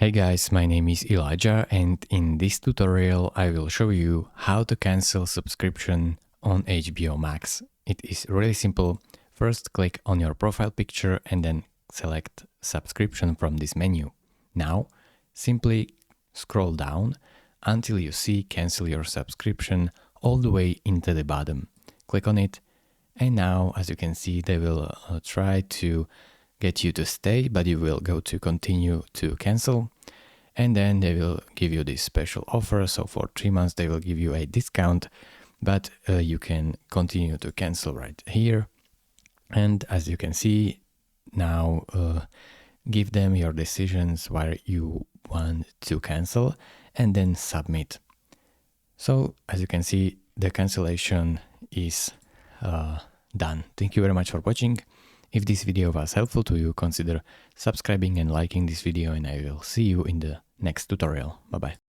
Hey guys, my name is Elijah and in this tutorial I will show you how to cancel subscription on HBO Max. It is really simple. First click on your profile picture and then select subscription from this menu. Now simply scroll down until you see cancel your subscription all the way into the bottom. Click on it and now as you can see they will try to get you to stay, but you will go to continue to cancel and then they will give you this special offer. So for 3 months they will give you a discount, but you can continue to cancel right here. And as you can see now, give them your decisions where you want to cancel and then submit. So as you can see, the cancellation is done. Thank you very much for watching. If this video was helpful to you, consider subscribing and liking this video, and I will see you in the next tutorial. Bye bye.